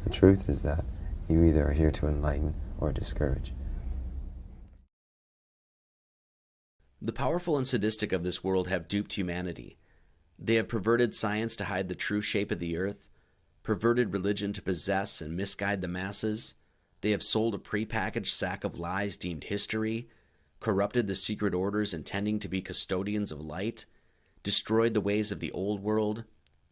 The truth is that you either are here to enlighten or discourage. The powerful and sadistic of this world have duped humanity. They have perverted science to hide the true shape of the earth, perverted religion to possess and misguide the masses. They have sold a prepackaged sack of lies deemed history, corrupted the secret orders intending to be custodians of light, destroyed the ways of the old world,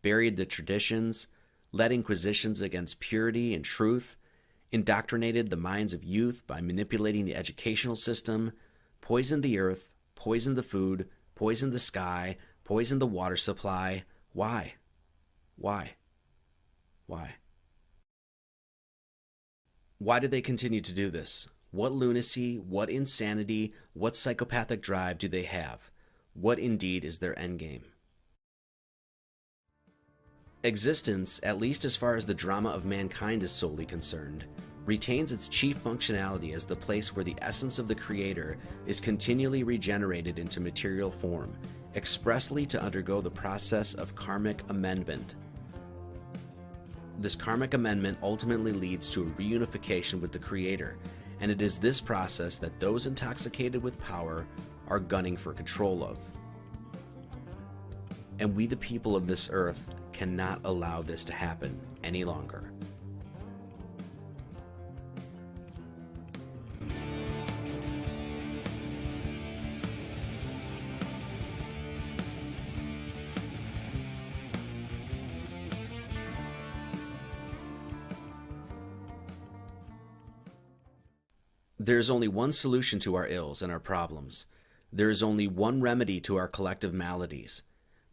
buried the traditions, led inquisitions against purity and truth, indoctrinated the minds of youth by manipulating the educational system, poisoned the earth, poisoned the food, poisoned the sky, poisoned the water supply. Why? Why? Why? Why do they continue to do this? What lunacy, what insanity, what psychopathic drive do they have? What indeed is their endgame? Existence, at least as far as the drama of mankind is solely concerned, retains its chief functionality as the place where the essence of the Creator is continually regenerated into material form, expressly to undergo the process of karmic amendment. This karmic amendment ultimately leads to a reunification with the Creator, and it is this process that those intoxicated with power are gunning for control of. And we, the people of this earth, cannot allow this to happen any longer. There is only one solution to our ills and our problems. There is only one remedy to our collective maladies.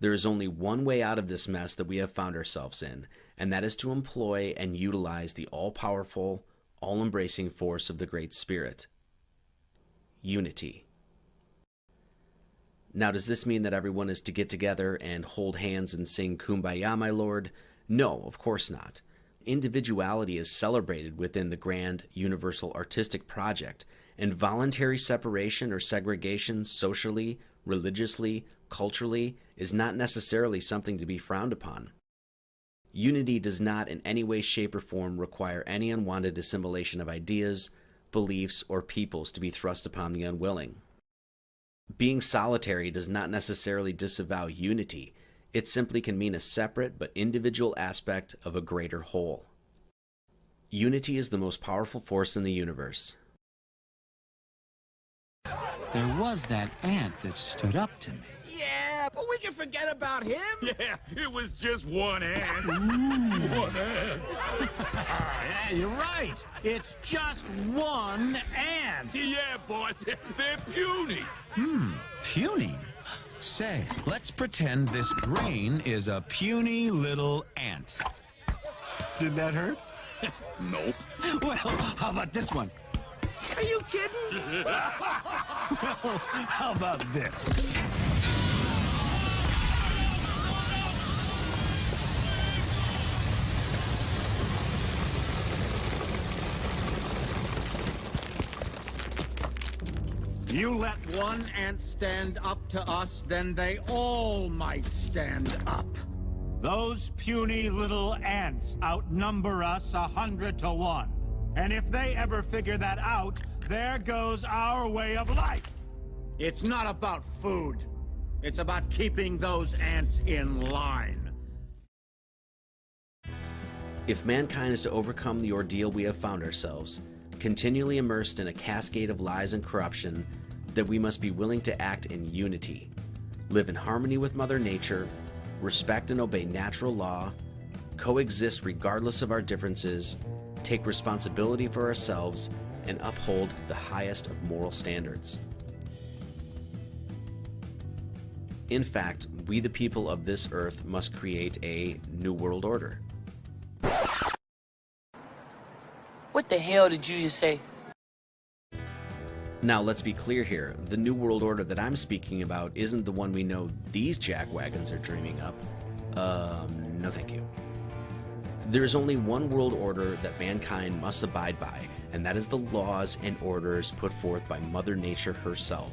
There is only one way out of this mess that we have found ourselves in, and that is to employ and utilize the all-powerful, all-embracing force of the Great Spirit. Unity. Now, does this mean that everyone is to get together and hold hands and sing Kumbaya, my lord? No, of course not. Individuality is celebrated within the grand universal artistic project, and voluntary separation or segregation socially, religiously, culturally is not necessarily something to be frowned upon. Unity does not in any way, shape, or form require any unwanted assimilation of ideas, beliefs, or peoples to be thrust upon the unwilling. Being solitary does not necessarily disavow unity. It simply can mean a separate but individual aspect of a greater whole. Unity is the most powerful force in the universe. There was that ant that stood up to me. Yeah, but we can forget about him. Yeah, it was just one ant. One ant. Yeah, you're right. It's just one ant. Yeah, boss, they're puny. Puny? Say, let's pretend this grain is a puny little ant. Did that hurt? Nope. Well, how about this one? Are you kidding? Well, how about this? You let one ant stand up to us, then they all might stand up. Those puny little ants outnumber us 100 to 1. And if they ever figure that out, there goes our way of life. It's not about food. It's about keeping those ants in line. If mankind is to overcome the ordeal we have found ourselves, continually immersed in a cascade of lies and corruption, then we must be willing to act in unity, live in harmony with Mother Nature, respect and obey natural law, coexist regardless of our differences, take responsibility for ourselves, and uphold the highest of moral standards. In fact, we the people of this earth must create a new world order. What the hell did you just say? Now, let's be clear here. The New World Order that I'm speaking about isn't the one we know these jackwagons are dreaming up. No thank you. There is only one world order that mankind must abide by, and that is the laws and orders put forth by Mother Nature herself.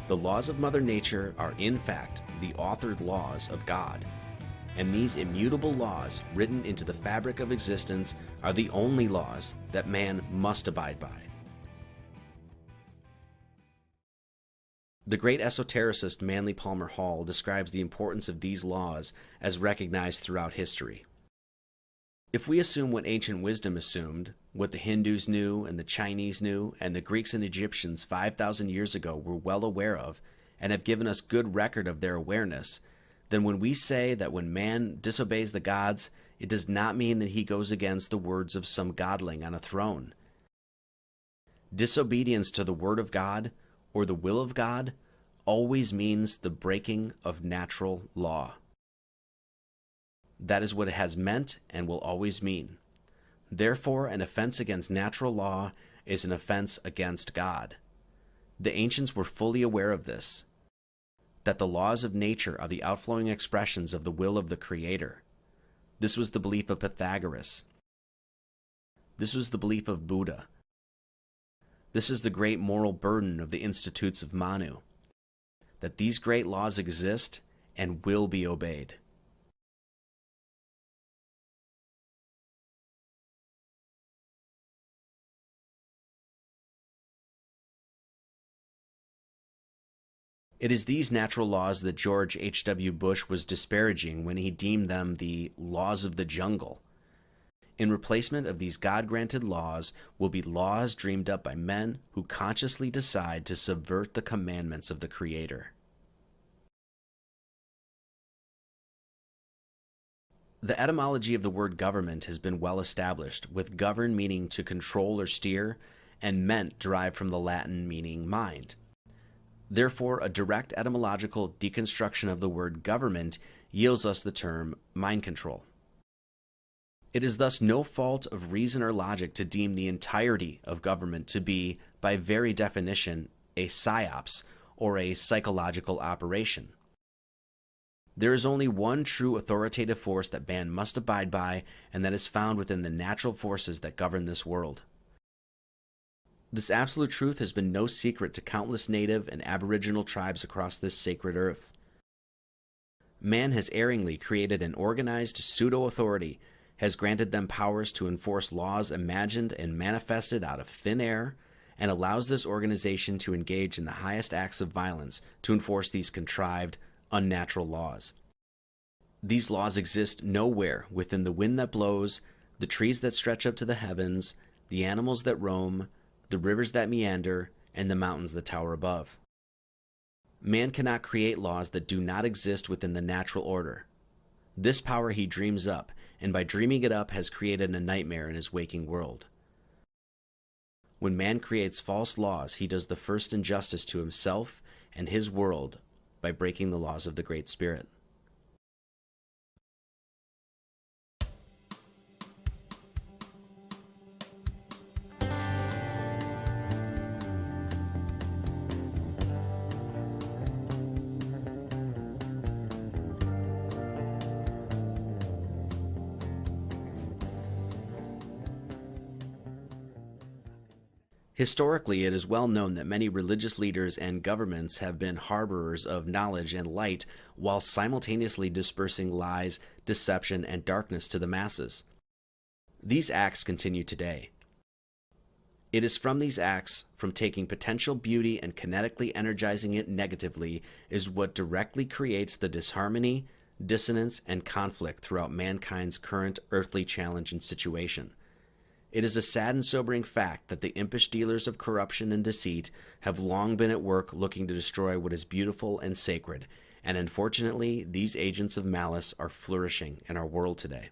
The laws of Mother Nature are, in fact, the authored laws of God. And these immutable laws, written into the fabric of existence, are the only laws that man must abide by. The great esotericist Manly Palmer Hall describes the importance of these laws as recognized throughout history. If we assume what ancient wisdom assumed, what the Hindus knew and the Chinese knew and the Greeks and Egyptians 5,000 years ago were well aware of and have given us good record of their awareness, then when we say that when man disobeys the gods, it does not mean that he goes against the words of some godling on a throne. Disobedience to the word of God or the will of God always means the breaking of natural law. That is what it has meant and will always mean. Therefore, an offense against natural law is an offense against God. The ancients were fully aware of this, that the laws of nature are the outflowing expressions of the will of the Creator. This was the belief of Pythagoras. This was the belief of Buddha. This is the great moral burden of the Institutes of Manu, that these great laws exist and will be obeyed. It is these natural laws that George H.W. Bush was disparaging when he deemed them the laws of the jungle. In replacement of these God-granted laws will be laws dreamed up by men who consciously decide to subvert the commandments of the Creator. The etymology of the word government has been well established, with govern meaning to control or steer, and ment derived from the Latin meaning mind. Therefore, a direct etymological deconstruction of the word government yields us the term mind control. It is thus no fault of reason or logic to deem the entirety of government to be, by very definition, a psyops, or a psychological operation. There is only one true authoritative force that man must abide by, and that is found within the natural forces that govern this world. This absolute truth has been no secret to countless native and aboriginal tribes across this sacred earth. Man has erringly created an organized pseudo-authority, has granted them powers to enforce laws imagined and manifested out of thin air, and allows this organization to engage in the highest acts of violence to enforce these contrived, unnatural laws. These laws exist nowhere within the wind that blows, the trees that stretch up to the heavens, the animals that roam, the rivers that meander, and the mountains that tower above. Man cannot create laws that do not exist within the natural order. This power he dreams up, and by dreaming it up has created a nightmare in his waking world. When man creates false laws, he does the first injustice to himself and his world by breaking the laws of the Great Spirit. Historically, it is well known that many religious leaders and governments have been harborers of knowledge and light while simultaneously dispersing lies, deception, and darkness to the masses. These acts continue today. It is from these acts, from taking potential beauty and kinetically energizing it negatively, is what directly creates the disharmony, dissonance, and conflict throughout mankind's current earthly challenge and situation. It is a sad and sobering fact that the impish dealers of corruption and deceit have long been at work looking to destroy what is beautiful and sacred, and unfortunately, these agents of malice are flourishing in our world today.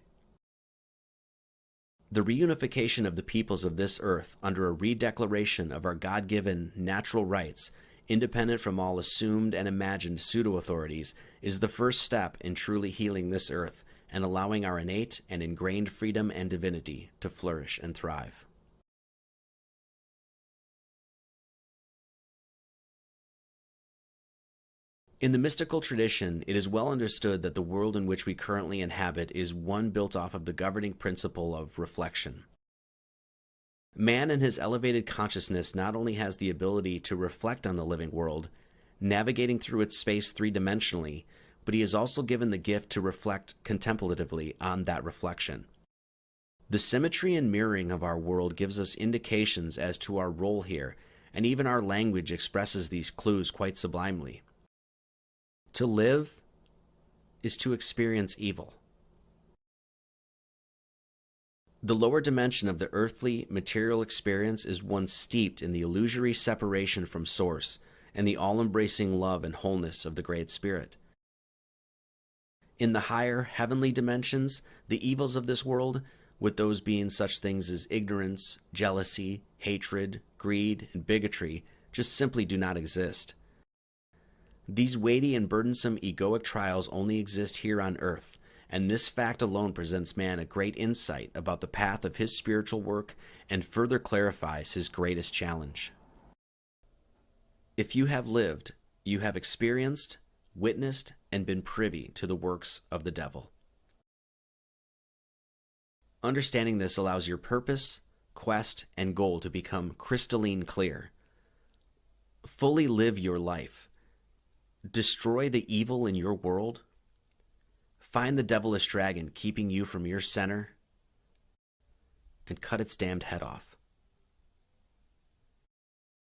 The reunification of the peoples of this earth under a redeclaration of our God-given natural rights, independent from all assumed and imagined pseudo-authorities, is the first step in truly healing this earth and allowing our innate and ingrained freedom and divinity to flourish and thrive. In the mystical tradition, it is well understood that the world in which we currently inhabit is one built off of the governing principle of reflection. Man in his elevated consciousness not only has the ability to reflect on the living world, navigating through its space three-dimensionally, but he is also given the gift to reflect contemplatively on that reflection. The symmetry and mirroring of our world gives us indications as to our role here, and even our language expresses these clues quite sublimely. To live is to experience evil. The lower dimension of the earthly, material experience is one steeped in the illusory separation from Source and the all-embracing love and wholeness of the Great Spirit. In the higher, heavenly dimensions, the evils of this world, with those being such things as ignorance, jealousy, hatred, greed, and bigotry, just simply do not exist. These weighty and burdensome egoic trials only exist here on earth, and this fact alone presents man a great insight about the path of his spiritual work and further clarifies his greatest challenge. If you have lived, you have experienced, witnessed, and been privy to the works of the devil. Understanding this allows your purpose, quest, and goal to become crystalline clear. Fully live your life. Destroy the evil in your world. Find the devilish dragon keeping you from your center, and cut its damned head off.